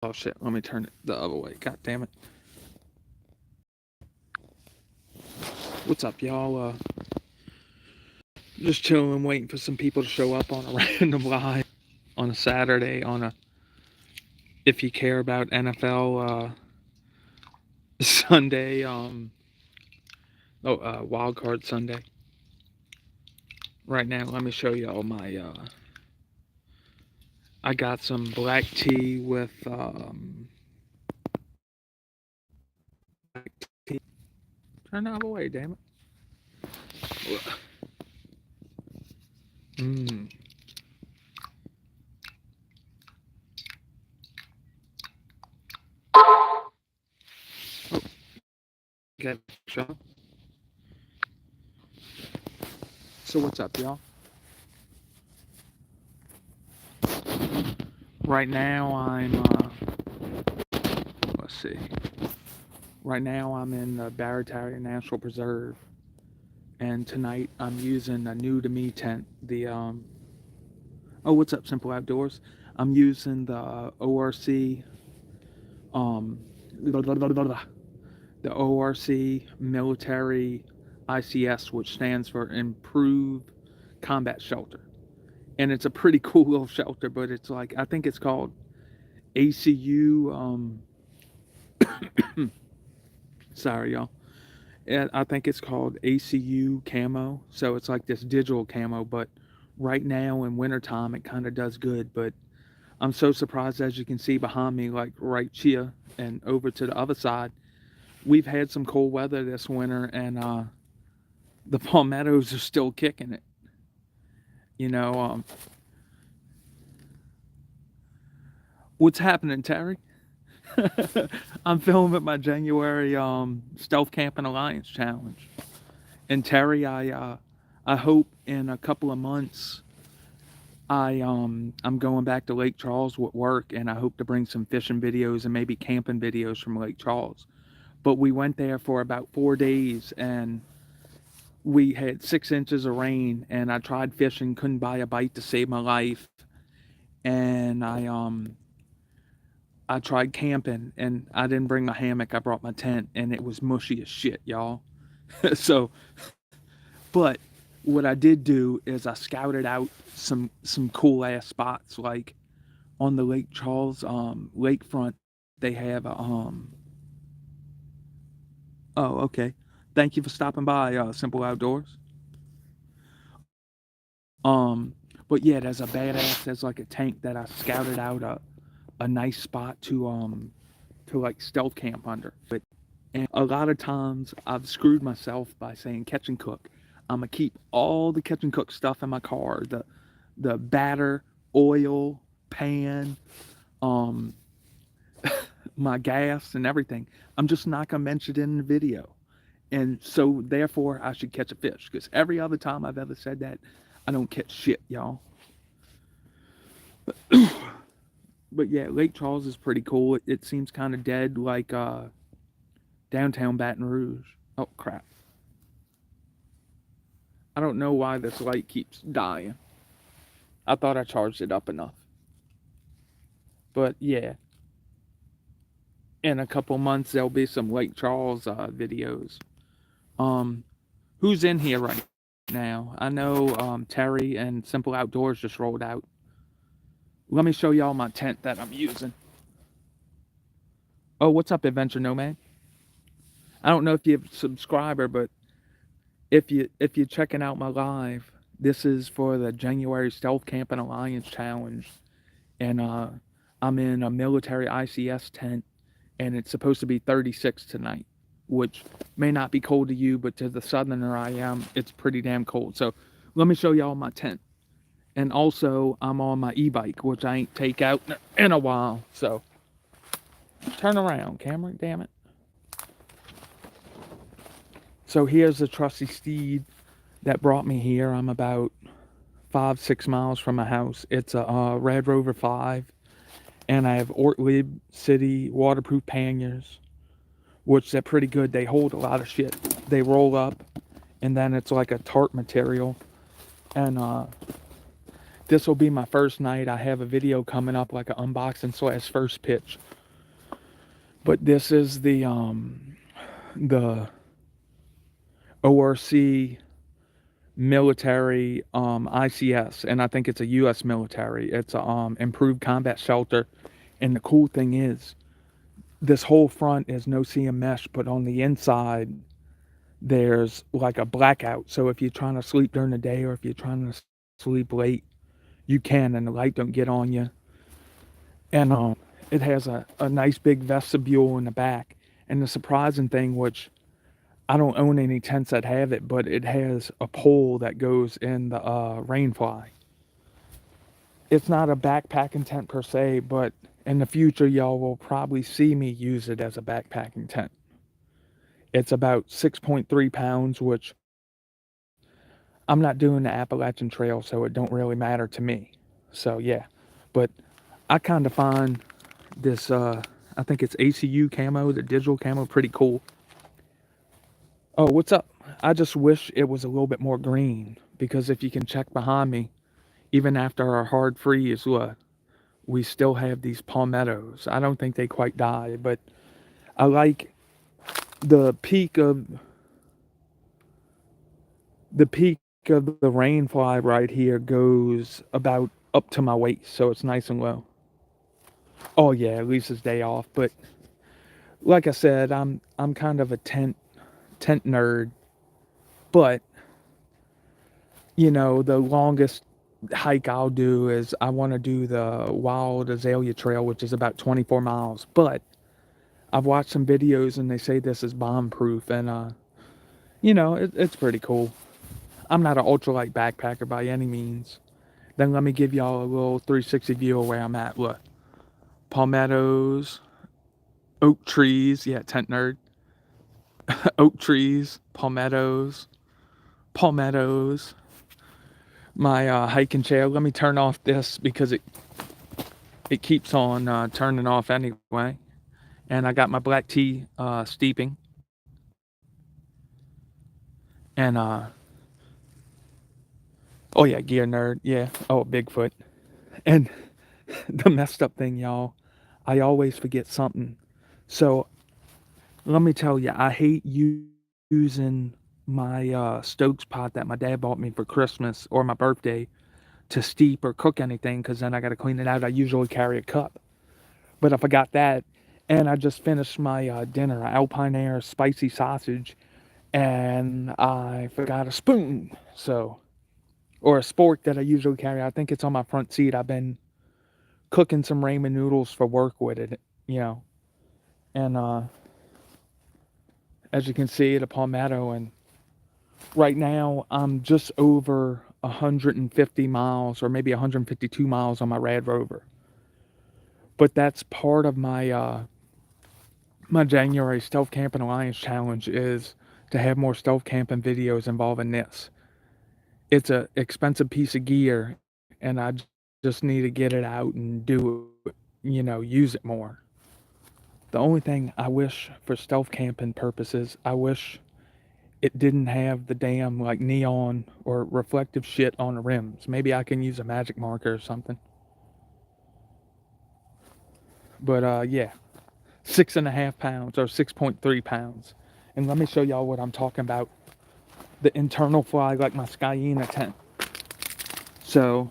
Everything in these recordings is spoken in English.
Oh shit, let me turn it the other way. God damn it. What's up, y'all? Just chilling, waiting for some people to show up on a random live on a Saturday on a if you care about NFL Sunday, wild card Sunday. Right now, let me show y'all my I got some black tea with black tea. Turn the other way, damn it. Mmm. Oh, okay. So what's up, y'all? Right now I'm let's see. Right now I'm in the Barataria National Preserve, and tonight I'm using a new to me tent. The oh, what's up, Simple Outdoors? I'm using the ORC the ORC military ICS, which stands for Improved Combat Shelter, and it's a pretty cool little shelter. But it's like I think it's called ACU. Sorry, y'all. And I think it's called ACU camo. So it's like this digital camo, but right now in wintertime it kind of does good. But I'm so surprised, as you can see behind me, like right here and over to the other side, we've had some cold weather this winter, and the palmettos are still kicking it. You know, what's happening, Terry? I'm filming my January Stealth Camping Alliance challenge. And Terry, I hope in a couple of months I'm going back to Lake Charles with work, and I hope to bring some fishing videos and maybe camping videos from Lake Charles. But we went there for about 4 days, and we had 6 inches of rain, and I tried fishing, couldn't buy a bite to save my life. And I tried camping, and I didn't bring my hammock. I brought my tent, and it was mushy as shit, y'all. So, but what I did do is I scouted out some cool ass spots, like on the Lake Charles lakefront. They have a oh, okay. Thank you for stopping by, Simple Outdoors. But yeah, there's a badass. There's like a tank that I scouted out a nice spot to like stealth camp under. But and a lot of times I've screwed myself by saying catch and cook. I'm gonna keep all the catch and cook stuff in my car. The batter, oil, pan, um, my gas and everything. I'm just not gonna mention it in the video. And so therefore I should catch a fish. Because every other time I've ever said that, I don't catch shit, y'all. But yeah, Lake Charles is pretty cool. It seems kind of dead, like downtown Baton Rouge. Oh crap! I don't know why this light keeps dying. I thought I charged it up enough. But yeah, in a couple months there'll be some Lake Charles videos. Um, who's in here right now? I know Terry and Simple Outdoors just rolled out. Let me show y'all my tent that I'm using. Oh, what's up, Adventure Nomad? I don't know if you're a subscriber, but if you're checking out my live, this is for the January Stealth Camping Alliance challenge, and I'm in a military ICS tent, and it's supposed to be 36 tonight, which may not be cold to you, but to the southerner I am, it's pretty damn cold. So let me show y'all my tent, and also I'm on my e-bike, which I ain't take out in a while. So turn around, camera, damn it. So here's the trusty steed that brought me here. I'm about 5-6 miles from my house. It's a Red Rover 5, and I have Ortlieb City waterproof panniers, which they're pretty good. They hold a lot of shit. They roll up, and then it's like a tarp material. And this will be my first night. I have a video coming up, like an unboxing / first pitch But this is the ORC military ICS, and I think it's a U.S. military. It's a improved combat shelter, and the cool thing is, this whole front is no CM mesh, but on the inside there's like a blackout. So if you're trying to sleep during the day or if you're trying to sleep late, you can, and the light don't get on you. And it has a nice big vestibule in the back. And the surprising thing, which I don't own any tents that have it, but it has a pole that goes in the rainfly. It's not a backpacking tent per se, but in the future y'all will probably see me use it as a backpacking tent. It's about 6.3 pounds, which I'm not doing the Appalachian Trail, so it don't really matter to me. So yeah, but I kind of find this, I think it's ACU camo, the digital camo, pretty cool. Oh, what's up? I just wish it was a little bit more green, because if you can check behind me, even after our hard freeze, look, we still have these palmettos. I don't think they quite died, but I like the peak of the rainfly right here goes about up to my waist, so it's nice and low. Oh yeah, at least it's day off. But like I said, I'm kind of a tent nerd. But you know, the longest hike I'll do is I want to do the Wild Azalea Trail, which is about 24 miles. But I've watched some videos and they say this is bomb proof, and you know, it's pretty cool. I'm not an ultralight backpacker by any means. Then let me give y'all a little 360 view of where I'm at. Look, palmettos, oak trees. Yeah, tent nerd. Oak trees, palmettos, palmettos. My hiking chair. Let me turn off this because it keeps on turning off anyway. And I got my black tea steeping. And oh yeah, gear nerd. Yeah. Oh, Bigfoot. And the messed up thing, y'all, I always forget something. So let me tell you, I hate using my Stokes pot that my dad bought me for Christmas or my birthday to steep or cook anything, because then I got to clean it out. I usually carry a cup, but I forgot that. And I just finished my dinner, Alpine Air spicy sausage, and I forgot a spoon. So, or a spork that I usually carry. I think it's on my front seat. I've been cooking some ramen noodles for work with it, you know. And as you can see, the palmetto, and right now I'm just over 150 miles or maybe 152 miles on my Rad Rover. But that's part of my my January Stealth Camping Alliance challenge, is to have more stealth camping videos involving this. It's a expensive piece of gear, and I just need to get it out and do it, you know, use it more. The only thing I wish for stealth camping purposes, I wish it didn't have the damn like neon or reflective shit on the rims. Maybe I can use a magic marker or something. But yeah, 6.5 pounds or 6.3 pounds. And let me show y'all what I'm talking about. The internal fly, like my Skyena tent. So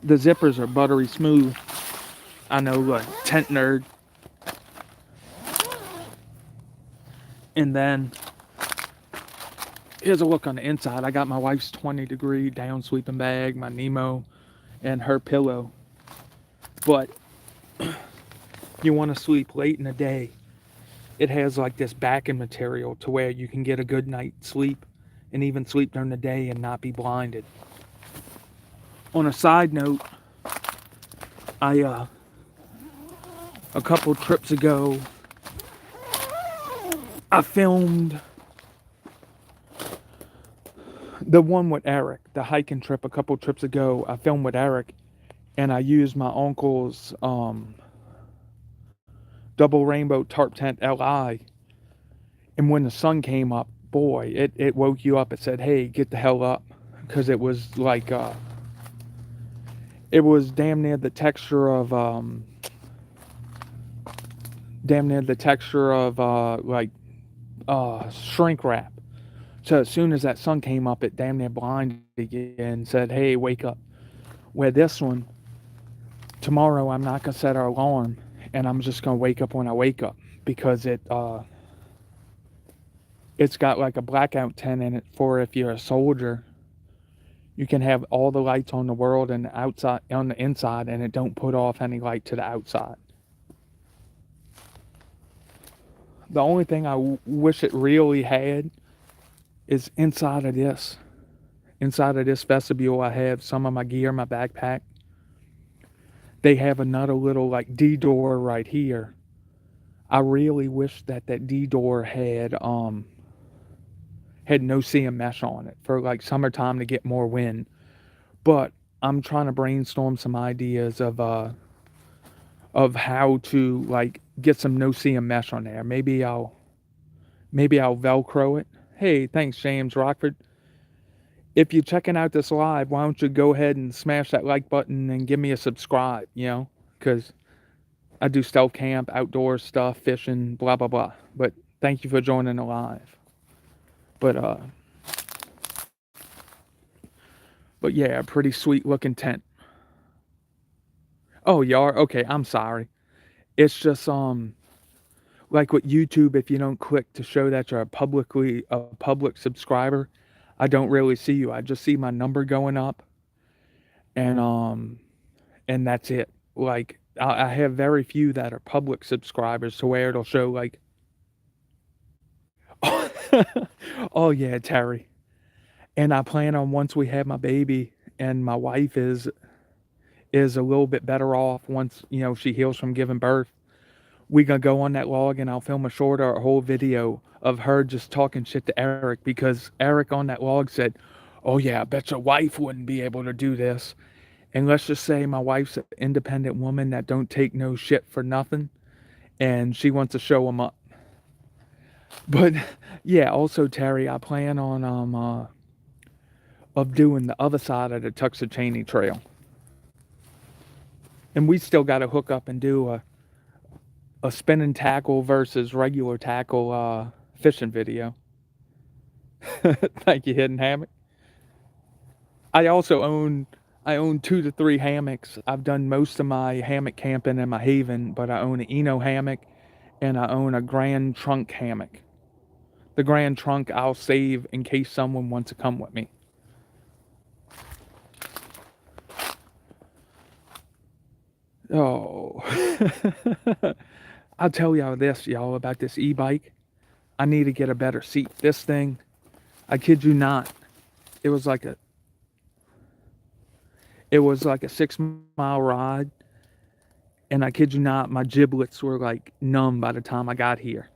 the zippers are buttery smooth. I know, tent nerd. And then here's a look on the inside. I got my wife's 20-degree down sleeping bag, my Nemo, and her pillow. But you want to sleep late in the day, it has like this backing material to where you can get a good night's sleep and even sleep during the day and not be blinded. On a side note, I a couple trips ago, I filmed the one with Eric, the hiking trip a couple trips ago. I filmed with Eric, and I used my uncle's double rainbow tarp tent LI. And when the sun came up, boy, it woke you up. It said, hey, get the hell up. Because it was like, it was damn near the texture of damn near the texture of shrink wrap. So as soon as that sun came up, it damn near blinded you and said, "Hey, wake up." Where this one, tomorrow I'm not gonna set our alarm, and I'm just gonna wake up when I wake up because it's got like a blackout tent in it for if you're a soldier. You can have all the lights on the world and outside on the inside, and it don't put off any light to the outside. The only thing I wish it really had is inside of this. Inside of this vestibule, I have some of my gear, my backpack. They have another little like D door right here. I really wish that D door had no seam mesh on it for like summertime to get more wind. But I'm trying to brainstorm some ideas of how to like get some no seam mesh on there. Maybe I'll Velcro it. Hey, thanks, James Rockford. If you're checking out this live, why don't you go ahead and smash that like button and give me a subscribe, because I do stealth camp, outdoor stuff, fishing, blah, blah, blah. But thank you for joining the live. But yeah, a pretty sweet looking tent. Oh, you are? Okay, I'm sorry. It's just, like with YouTube, if you don't click to show that you're a public subscriber, I don't really see you. I just see my number going up, and that's it. Like I have very few that are public subscribers to where it'll show like, oh yeah, Terry. And I plan on once we have my baby and my wife is a little bit better off once she heals from giving birth. We gonna go on that log and I'll film a short or a whole video of her just talking shit to Eric because Eric on that log said, "Oh yeah, I bet your wife wouldn't be able to do this." And let's just say my wife's an independent woman that don't take no shit for nothing, and she wants to show him up. But yeah, also Terry, I plan on of doing the other side of the Tuxachanie Trail, and we still got to hook up and do a spinning tackle versus regular tackle fishing video. Thank you, Hidden Hammock. I own 2 to 3 hammocks. I've done most of my hammock camping in my haven, but I own an Eno hammock and I own a Grand Trunk hammock. The Grand Trunk I'll save in case someone wants to come with me. Oh, I'll tell y'all this, y'all, about this e-bike. I need to get a better seat. This thing, I kid you not, it was like a 6-mile ride, and I kid you not, my giblets were like numb by the time I got here.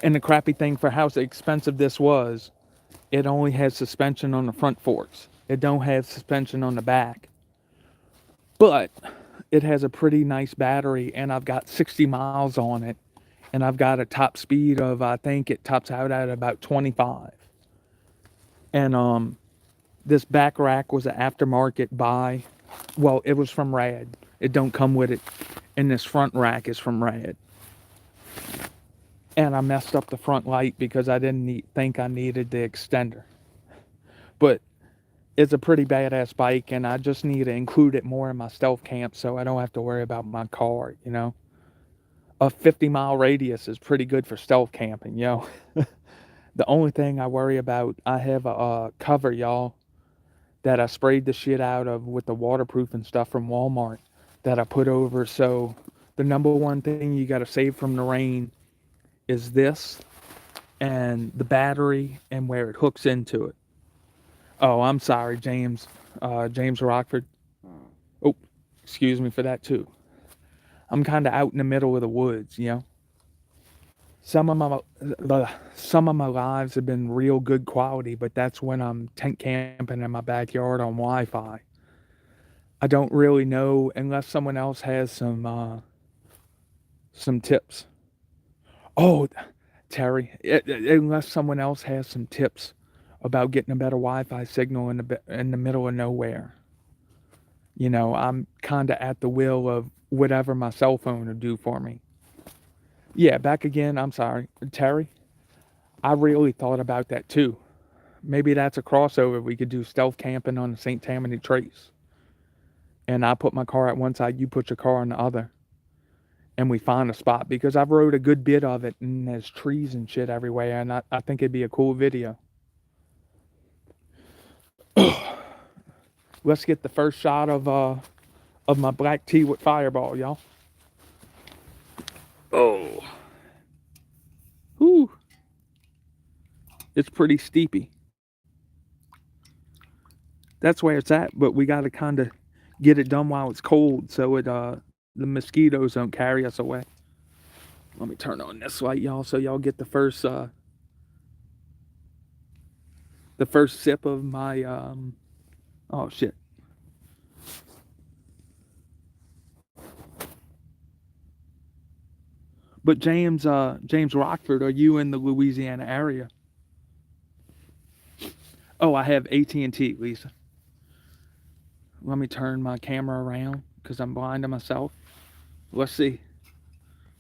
And the crappy thing for how expensive this was, it only has suspension on the front forks. It don't have suspension on the back. But it has a pretty nice battery, and I've got 60 miles on it, and I've got a top speed of, I think it tops out at about 25. And this back rack was an aftermarket buy. Well, it was from Rad. It don't come with it. And this front rack is from Rad. And I messed up the front light because I didn't think I needed the extender. But it's a pretty badass bike, and I just need to include it more in my stealth camp so I don't have to worry about my car, A 50-mile radius is pretty good for stealth camping, The only thing I worry about, I have a cover, y'all, that I sprayed the shit out of with the waterproofing stuff from Walmart that I put over. So the number one thing you got to save from the rain is this and the battery and where it hooks into it. Oh, I'm sorry, James Rockford. Oh, excuse me for that too. I'm kind of out in the middle of the woods, Some of my lives have been real good quality, but that's when I'm tent camping in my backyard on Wi-Fi. I don't really know unless someone else has some tips. Oh, Terry, unless someone else has some tips about getting a better Wi-Fi signal in the middle of nowhere. I'm kind of at the will of whatever my cell phone will do for me. Yeah, back again. I'm sorry, Terry. I really thought about that too. Maybe that's a crossover. We could do stealth camping on the St. Tammany Trace, and I put my car at one side, you put your car on the other, and we find a spot because I've rode a good bit of it, and there's trees and shit everywhere, and I think it'd be a cool video. Let's get the first shot of my black tea with Fireball, y'all. Oh, whew, it's pretty steepy. That's where it's at, but we got to kind of get it done while it's cold so the mosquitoes don't carry us away. Let me turn on this light, y'all, so y'all get the first sip of my oh shit. But James Rockford, are you in the Louisiana area? Oh, I have AT&T, Lisa. Let me turn my camera around because I'm blind to myself. Let's see.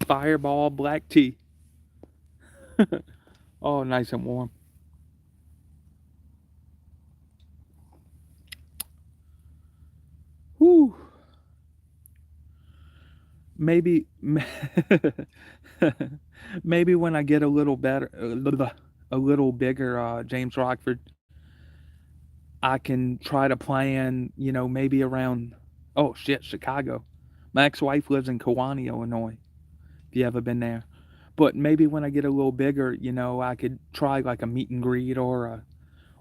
Fireball black tea. Oh, nice and warm. Whew. Maybe maybe when I get a little better, a little bigger, James Rockford, I can try to plan, maybe around, oh shit, Chicago. My ex-wife lives in Kewanee, Illinois, if you ever been there. But maybe when I get a little bigger, I could try like a meet and greet or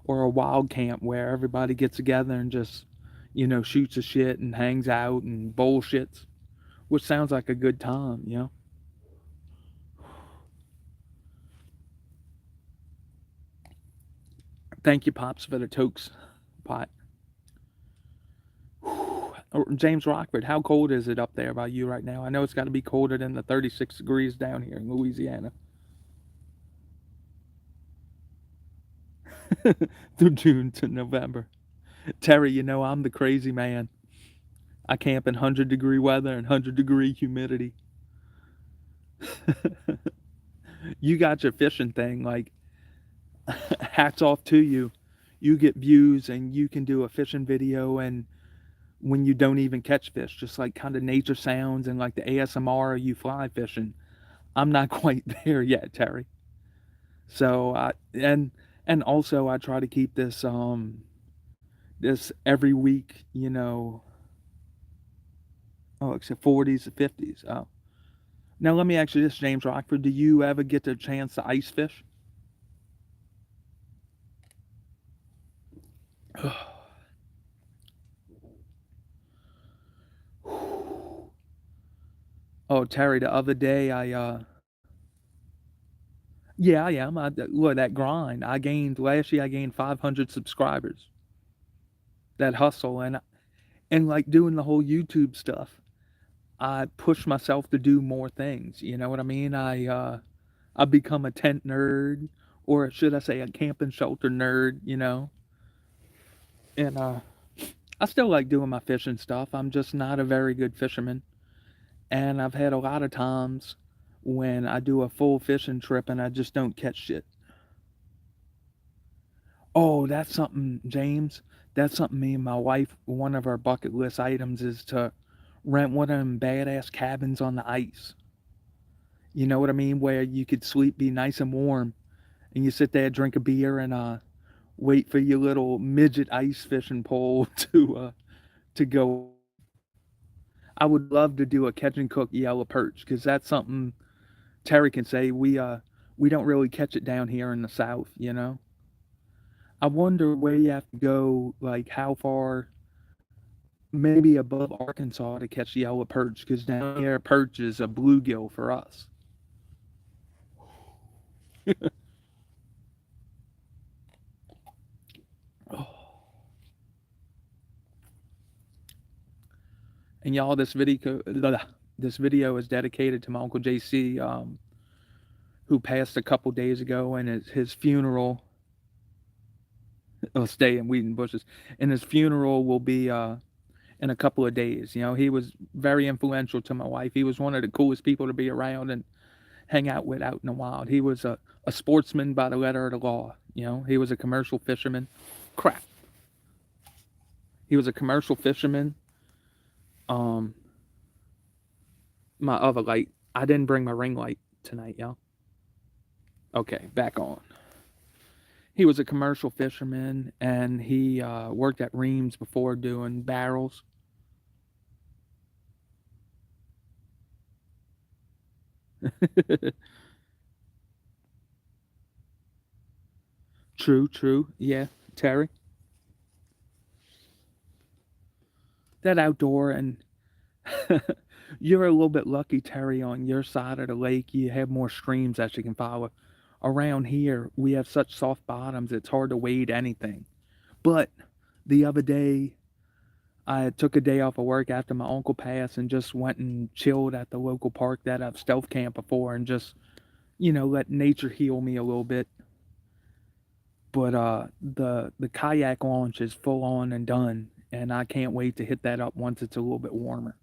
a wild camp where everybody gets together and just, shoots a shit and hangs out and bullshits, which sounds like a good time. Thank you, Pops, for the tokes pot. James Rockford, how cold is it up there by you right now? I know it's got to be colder than the 36 degrees down here in Louisiana. Through June to November. Terry, I'm the crazy man. I camp in 100-degree weather and 100-degree humidity. You got your fishing thing. Like, hats off to you. You get views and you can do a fishing video and when you don't even catch fish, just like kind of nature sounds and like the ASMR of you fly fishing. I'm not quite there yet, Terry. So and also I try to keep this every week, oh, except 40s to 50s. Oh. Now let me ask you this, James Rockford, do you ever get the chance to ice fish? Oh, Terry, the other day yeah, I am. Look, that grind. Last year I gained 500 subscribers. That hustle and like doing the whole YouTube stuff. I push myself to do more things. You know what I mean? I become a tent nerd, or should I say a camping shelter nerd. And I still like doing my fishing stuff. I'm just not a very good fisherman. And I've had a lot of times when I do a full fishing trip and I just don't catch shit. Oh, that's something, James. That's something me and my wife, one of our bucket list items is to rent one of them badass cabins on the ice. You know what I mean? Where you could sleep, be nice and warm, and you sit there, drink a beer, and wait for your little midget ice fishing pole to go. I would love to do a catch and cook yellow perch because that's something Terry can say. We don't really catch it down here in the South. I wonder where you have to go, like how far, maybe above Arkansas to catch yellow perch, because down here perch is a bluegill for us. Oh. And y'all, this video is dedicated to my uncle JC, who passed a couple days ago, and his funeral. Will stay in Wheaton Bushes, and his funeral will be in a couple of days. You know, he was very influential to my wife. He was one of the coolest people to be around and hang out with out in the wild. He was a sportsman by the letter of the law. You know, he was a commercial fisherman. Crap. He was a commercial fisherman. Um, my other light. I didn't bring my ring light tonight, y'all. Okay, back on. He was a commercial fisherman, and he worked at Reams before doing barrels. True, true. Yeah, Terry. That outdoor and you're a little bit lucky, Terry, on your side of the lake. You have more streams that you can follow. Around here, we have such soft bottoms, it's hard to wade anything. But the other day, I took a day off of work after my uncle passed and just went and chilled at the local park that I've stealth camped before and just, let nature heal me a little bit. But the kayak launch is full on and done, and I can't wait to hit that up once it's a little bit warmer.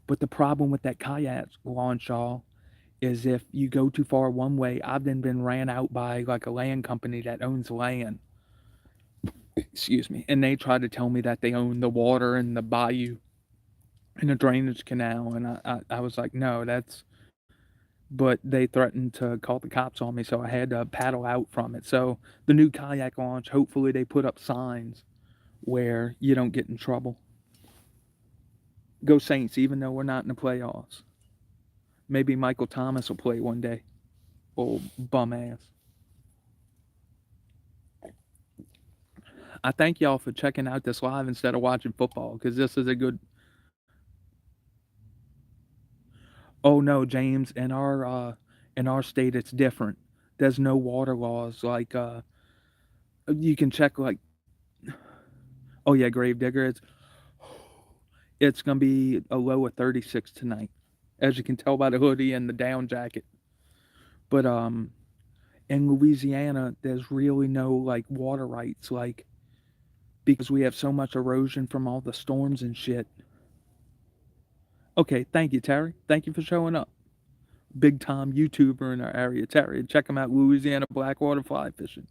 But the problem with that kayak launch, y'all, is if you go too far one way, I've then been ran out by like a land company that owns land. Excuse me. And they try to tell me that they own the water and the bayou and the drainage canal. And I was like, no, that's. But they threatened to call the cops on me, so I had to paddle out from it. So the new kayak launch, hopefully they put up signs where you don't get in trouble. Go Saints, even though we're not in the playoffs. Maybe Michael Thomas will play one day. Old bum ass. I thank y'all for checking out this live instead of watching football because this is a good. Oh no, James, in our state it's different. There's no water laws like you can check like oh yeah, Gravedigger. It's gonna be a low of 36 tonight, as you can tell by the hoodie and the down jacket. But in Louisiana, there's really no like water rights, like because we have so much erosion from all the storms and shit. Okay, thank you, Terry. Thank you for showing up. Big time YouTuber in our area, Terry. Check him out, Louisiana Blackwater Fly Fishing.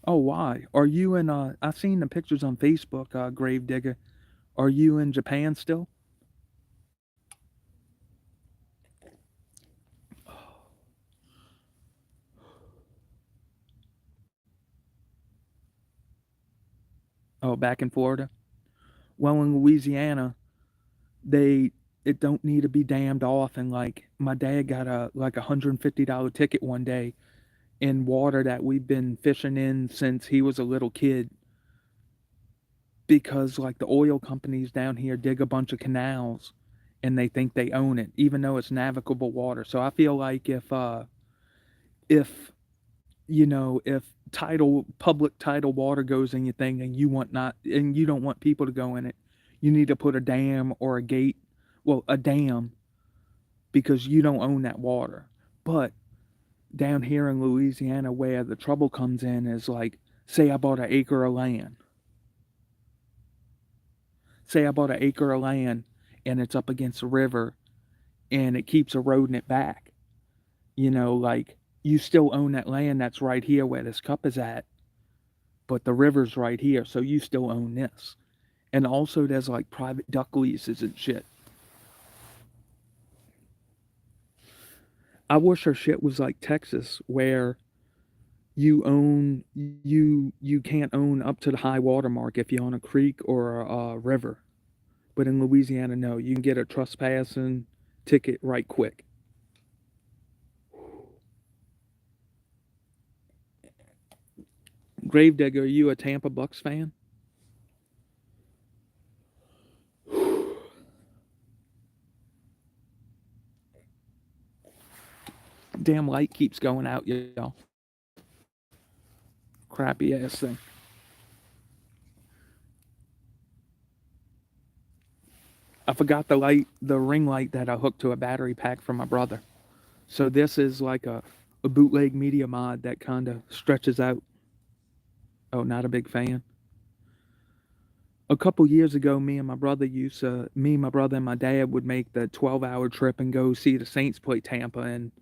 Oh, why? Are you in? I've seen the pictures on Facebook, Gravedigger. Are you in Japan still? Oh, back in Florida. Well, in Louisiana, they it don't need to be dammed off, and like my dad got a like $150 ticket one day in water that we've been fishing in since he was a little kid because like the oil companies down here dig a bunch of canals and they think they own it even though it's navigable water. So I feel like if if tidal public tidal water goes in your thing and you don't want people to go in it, you need to put a dam or a gate, well, a dam, because you don't own that water. But down here in Louisiana, where the trouble comes in is like, say I bought an acre of land. Say I bought an acre of land and it's up against the river and it keeps eroding it back. Like you still own that land that's right here where this cup is at, but the river's right here, so you still own this. And also, there's like private duck leases and shit. I wish our shit was like Texas, where you can't own up to the high water mark if you're on a creek or a river. But in Louisiana, no, you can get a trespassing ticket right quick. Gravedigger, are you a Tampa Bucks fan? Damn light keeps going out, y'all. Crappy ass thing. I forgot the ring light that I hooked to a battery pack from my brother. So this is like a bootleg media mod that kind of stretches out. Oh, not a big fan. A couple years ago, me, my brother, and my dad would make the 12-hour trip and go see the Saints play Tampa. And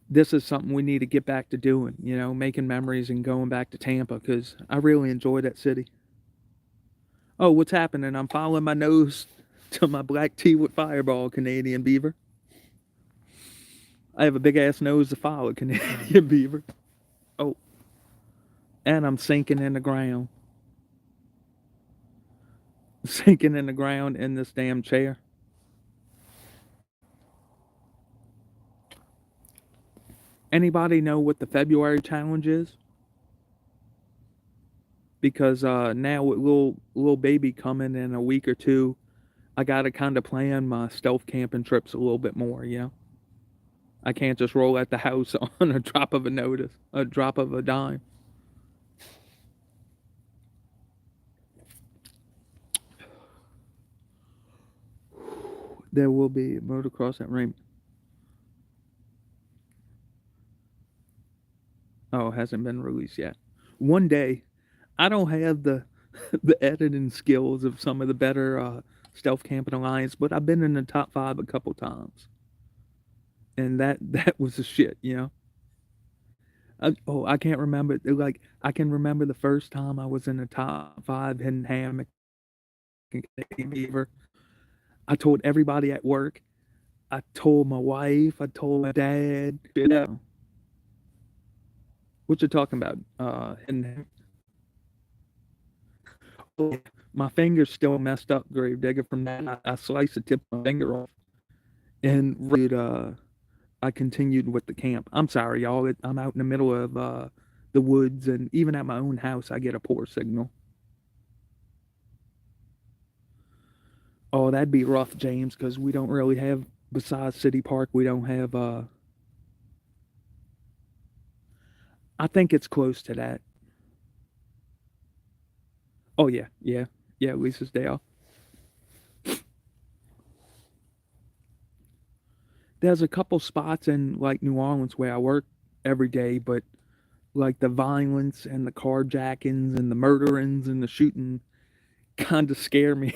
this is something we need to get back to doing, making memories and going back to Tampa because I really enjoy that city. Oh, what's happening? I'm following my nose to my black tea with Fireball, Canadian beaver. I have a big ass nose to follow, Canadian beaver. Oh, and I'm sinking in the ground. Sinking in the ground in this damn chair. Anybody know what the February challenge is? Because now with little baby coming in a week or two, I gotta kind of plan my stealth camping trips a little bit more. I can't just roll at the house on a drop of a drop of a dime. There will be motocross at Raymond. Oh, it hasn't been released yet. One day, I don't have the the editing skills of some of the better Stealth Camping Alliance, but I've been in the top 5 a couple times, and that was the shit. I can't remember. Like I can remember the first time I was in the top 5 hidden hammock and Canadian beaver. I told everybody at work. I told my wife. I told my dad. What you talking about? And my finger's still messed up, Gravedigger. From that, I sliced the tip of my finger off, and I continued with the camp. I'm sorry, y'all. I'm out in the middle of the woods, and even at my own house, I get a poor signal. Oh, that'd be rough, James, because we don't really have. Besides City Park, we don't have. I think it's close to that. Oh yeah, yeah, yeah. Lisa's Dale. There's a couple spots in like New Orleans where I work every day, but like the violence and the carjackings and the murderings and the shooting kind of scare me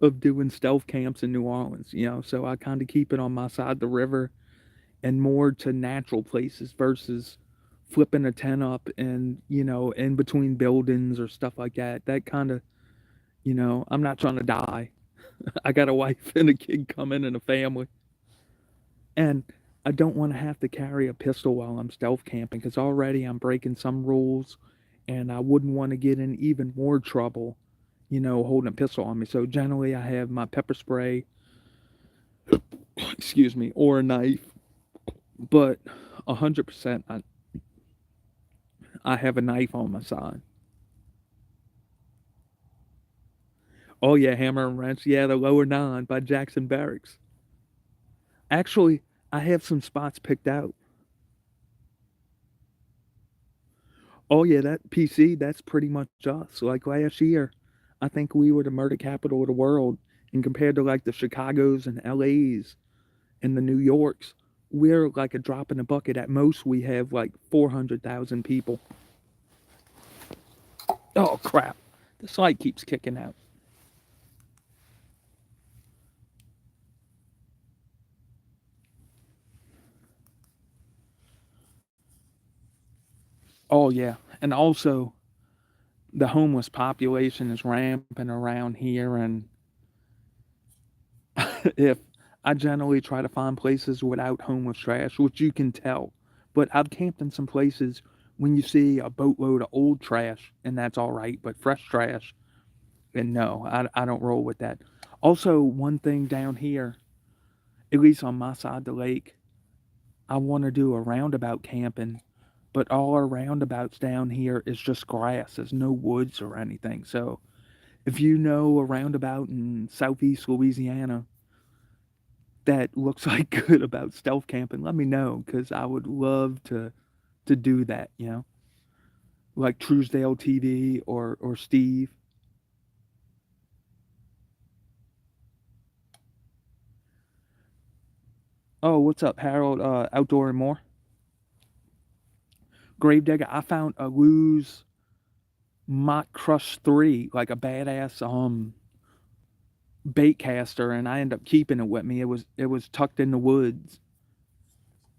of doing stealth camps in New Orleans. So I kind of keep it on my side of the river and more to natural places versus flipping a tent up and in between buildings or stuff like that. That kind of I'm not trying to die. I got a wife and a kid coming and a family, and I don't want to have to carry a pistol while I'm stealth camping because already I'm breaking some rules, and I wouldn't want to get in even more trouble, holding a pistol on me. So generally, I have my pepper spray, excuse me, or a knife. But 100%, I have a knife on my side. Oh yeah, hammer and wrench. Yeah, the lower nine by Jackson Barracks. Actually, I have some spots picked out. Oh yeah, that PC, that's pretty much us. Like last year, I think we were the murder capital of the world, and compared to like the Chicago's and LA's and the New York's, we're like a drop in the bucket. At most, we have like 400,000 people. Oh crap! This light keeps kicking out. Oh yeah, and also the homeless population is rampant around here, and if I generally try to find places without homeless trash, which you can tell. But I've camped in some places when you see a boatload of old trash, and that's all right, but fresh trash, and no, I don't roll with that. Also, one thing down here, at least on my side of the lake, I want to do a roundabout camping, but all our roundabouts down here is just grass. There's no woods or anything. So if you know a roundabout in southeast Louisiana that looks like good about stealth camping, let me know because I would love to do that. Like Truesdale TV or Steve. Oh, what's up, Harold? Outdoor and more. Gravedigger. I found a Lou's Mach Crush 3, like a badass bait caster, and I ended up keeping it with me. It was tucked in the woods.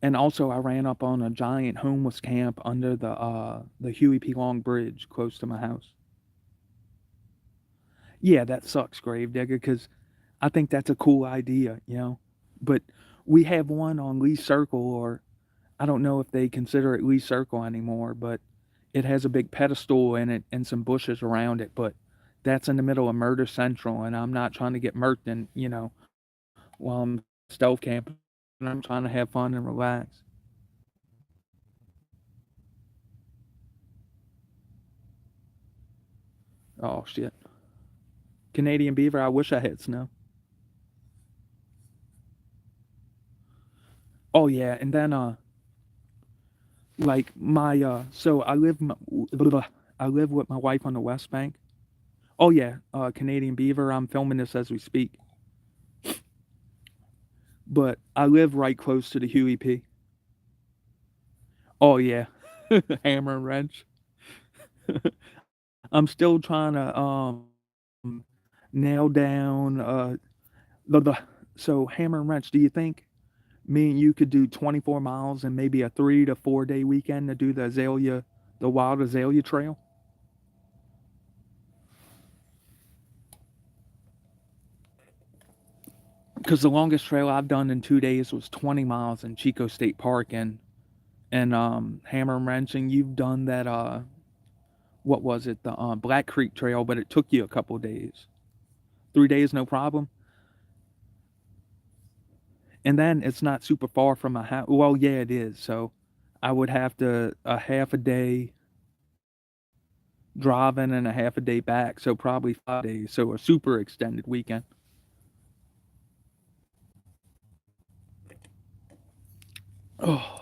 And also I ran up on a giant homeless camp under the Huey P. Long Bridge close to my house. Yeah, that sucks, Gravedigger, because I think that's a cool idea, you know. But we have one on Lee Circle, or I don't know if they consider it Lee Circle anymore, but it has a big pedestal in it and some bushes around it. But that's in the middle of Murder Central, and I'm not trying to get murked in, while I'm stealth camping. I'm trying to have fun and relax. Oh shit, Canadian beaver. I wish I had snow. Oh yeah, and then like my so I live with my wife on the West Bank. Oh yeah, Canadian beaver. I'm filming this as we speak, but I live right close to the Huey P. Oh yeah, hammer and wrench. I'm still trying to nail down the so hammer and wrench. Do you think me and you could do 24 miles and maybe a 3 to 4 day weekend to do the wild azalea trail? Because the longest trail I've done in 2 days was 20 miles in Chico State Park, and hammer and wrenching. You've done that what was it, the Black Creek Trail, but it took you a couple days. 3 days, no problem. And then it's not super far from my house. Well, yeah, it is. So I would have to a half a day driving and a half a day back. So probably 5 days. So a super extended weekend. Oh,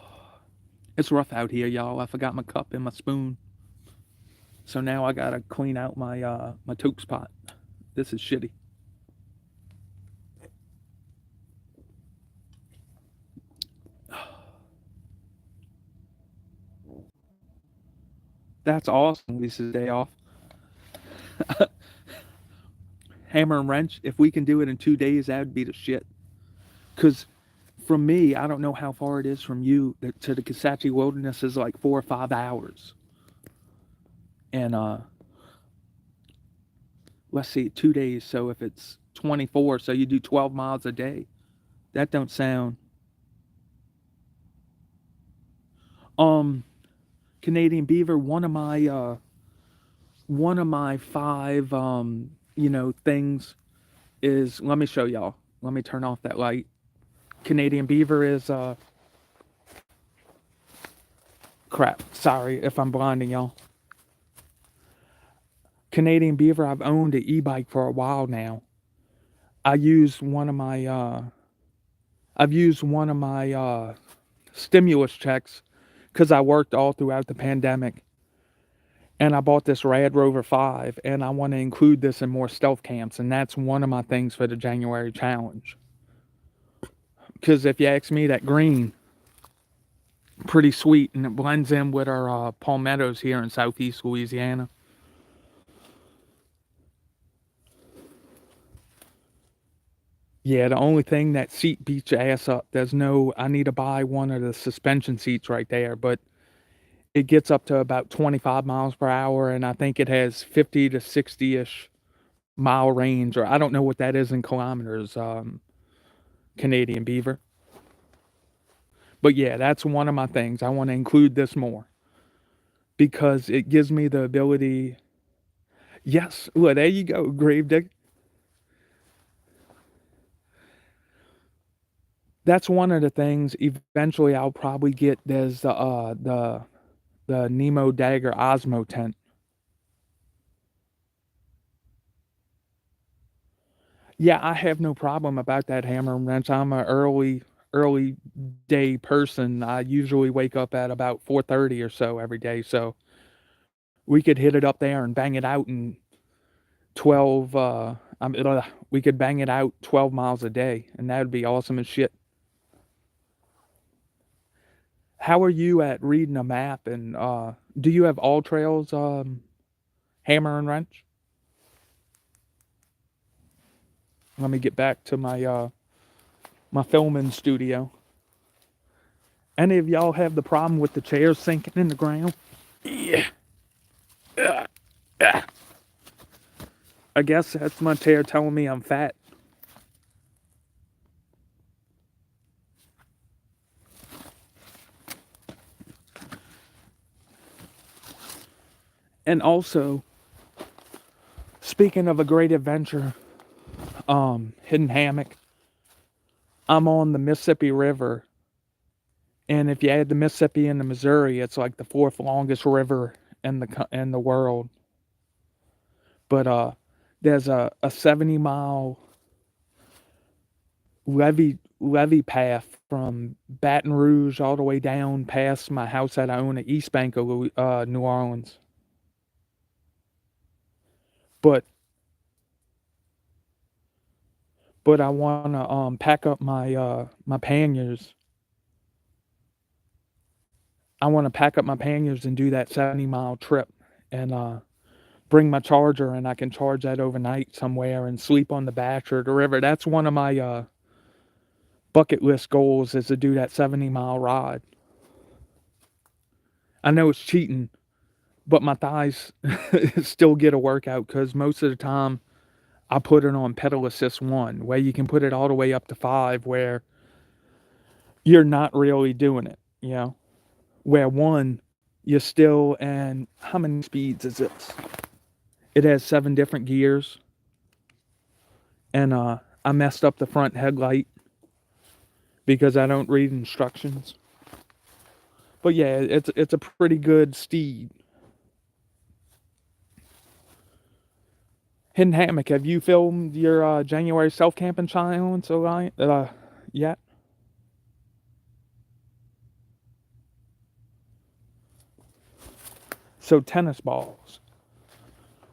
it's rough out here, y'all. I forgot my cup and my spoon. So now I gotta clean out my toast pot. This is shitty. That's awesome. Lisa's day off. Hammer and wrench. If we can do it in 2 days, that would be the shit. Cause from me, I don't know how far it is from you to the Kisatchie Wilderness is like 4 or 5 hours. And let's see, 2 days. So if it's 24, so you do 12 miles a day. That don't sound. Um, Canadian beaver. One of my five things is, let me show y'all. Let me turn off that light. Canadian beaver is crap. Sorry if I'm blinding y'all. Canadian beaver. I've owned an e-bike for a while now. I used one of my I've used one of my stimulus checks because I worked all throughout the pandemic, and I bought this Rad Rover 5, and I want to include this in more stealth camps, and that's one of my things for the January challenge. Because if you ask me, that green, pretty sweet, and it blends in with our palmettos here in southeast Louisiana. Yeah, the only thing, that seat beats your ass up. I need to buy one of the suspension seats right there, but it gets up to about 25 miles per hour, and I think it has 50 to 60-ish mile range, or I don't know what that is in kilometers, Canadian beaver. But yeah, that's one of my things. I want to include this more because it gives me the ability. Yes, well, there you go, Gravedigger. That's one of the things. Eventually, I'll probably get. There's the Nemo Dagger Osmo tent. Yeah, I have no problem about that hammer and wrench. I'm a early day person. I usually wake up at about 4:30 or so every day, so we could hit it up there and bang it out in 12 we could bang it out 12 miles a day, and that would be awesome as shit. How are you at reading a map, and do you have all trails hammer and wrench. Let me get back to my my filming studio. Any of y'all have the problem with the chairs sinking in the ground? Yeah. I guess that's my chair telling me I'm fat. And also, speaking of a great adventure, hidden hammock, I'm on the Mississippi River. And if you add the Mississippi and the Missouri, it's like the fourth longest river in the world. But there's a 70-mile levee path from Baton Rouge all the way down past my house that I own at East Bank of New Orleans. But I want to pack up my panniers. I want to pack up my panniers and do that 70-mile trip and bring my charger, and I can charge that overnight somewhere and sleep on the batch or the river. That's one of my bucket list goals, is to do that 70-mile ride. I know it's cheating, but my thighs still get a workout, because most of the time I put it on pedal assist 1, where you can put it all the way up to 5, where you're not really doing it, you know? Where 1, you're still, and how many speeds is this? It has 7 different gears, and I messed up the front headlight because I don't read instructions. But yeah, it's a pretty good steed. Hidden Hammock, have you filmed your January Self-Camping Challenge yet? So tennis balls.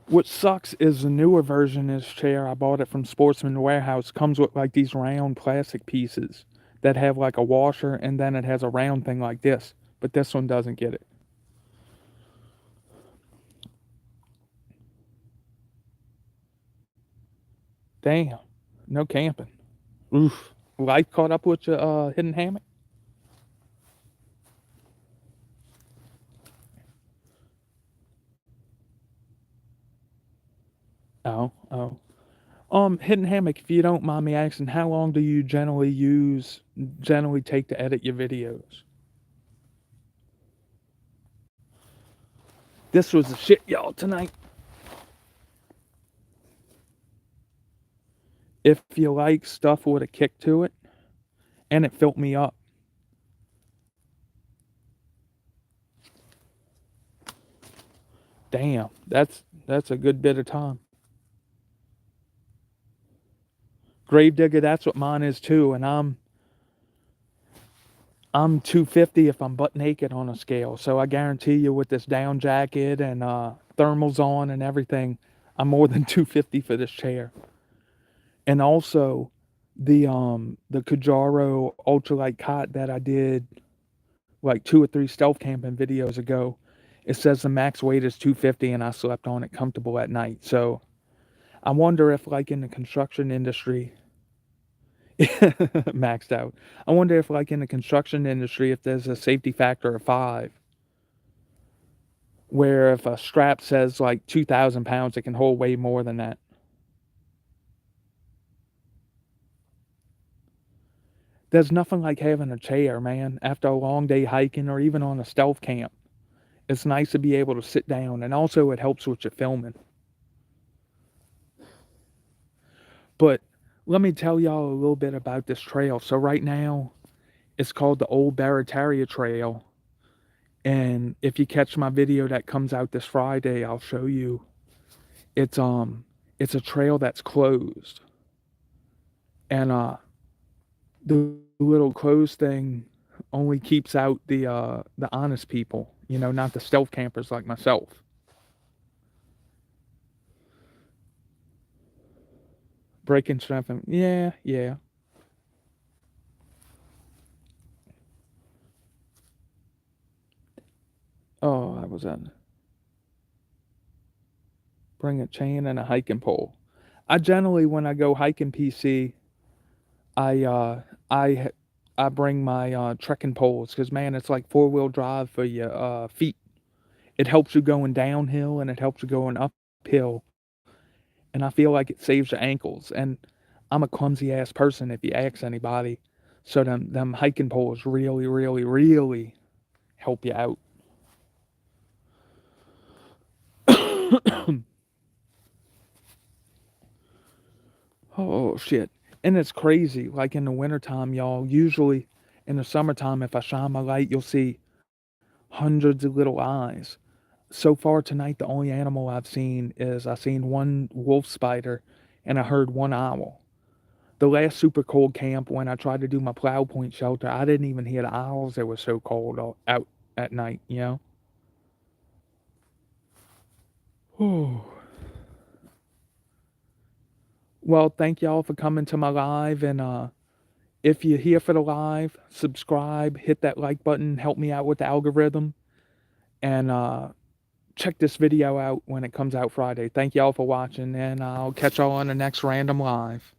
What sucks is the newer version of this chair, I bought it from Sportsman Warehouse, comes with like these round plastic pieces that have like a washer, and then it has a round thing like this. But this one doesn't get it. Damn. No camping. Oof. Life caught up with your hidden hammock? Oh. Hidden hammock, if you don't mind me asking, how long do you generally take to edit your videos? This was the shit, y'all, tonight. If you like stuff with a kick to it, and it filled me up. Damn, that's a good bit of time. Gravedigger, that's what mine is too, and I'm 250 if I'm butt naked on a scale. So I guarantee you, with this down jacket and thermals on and everything, I'm more than 250 for this chair. And also the Kajaro ultralight cot that I did like 2 or 3 stealth camping videos ago, it says the max weight is 250, and I slept on it comfortable at night. So I wonder if, like, in the construction industry, maxed out. I wonder if, like, in the construction industry, if there's a safety factor of 5, where if a strap says like 2,000 pounds, it can hold way more than that. There's nothing like having a chair, man, after a long day hiking or even on a stealth camp. It's nice to be able to sit down, and also it helps with your filming. But let me tell y'all a little bit about this trail. So right now, it's called the Old Barataria Trail. And if you catch my video that comes out this Friday, I'll show you. It's a trail that's closed. And the little closed thing only keeps out the honest people, you know, not the stealth campers like myself. Breaking stuff, and yeah. Oh, that was that. Bring a chain and a hiking pole. I generally, when I go hiking PC, I I bring my trekking poles because man, it's like 4-wheel drive for your feet. It helps you going downhill and it helps you going uphill, and I feel like it saves your ankles. And I'm a clumsy ass person if you ask anybody, so them hiking poles really, really, really help you out. Oh shit. And it's crazy. Like in the wintertime, y'all, usually in the summertime, if I shine my light, you'll see hundreds of little eyes. So far tonight, the only animal I've seen is I seen one wolf spider and I heard one owl. The last super cold camp when I tried to do my plow point shelter, I didn't even hear the owls. It was so cold out at night, you know? Oh. Well, thank y'all for coming to my live. And if you're here for the live, subscribe, hit that like button, help me out with the algorithm. And check this video out when it comes out Friday. Thank y'all for watching, and I'll catch y'all on the next random live.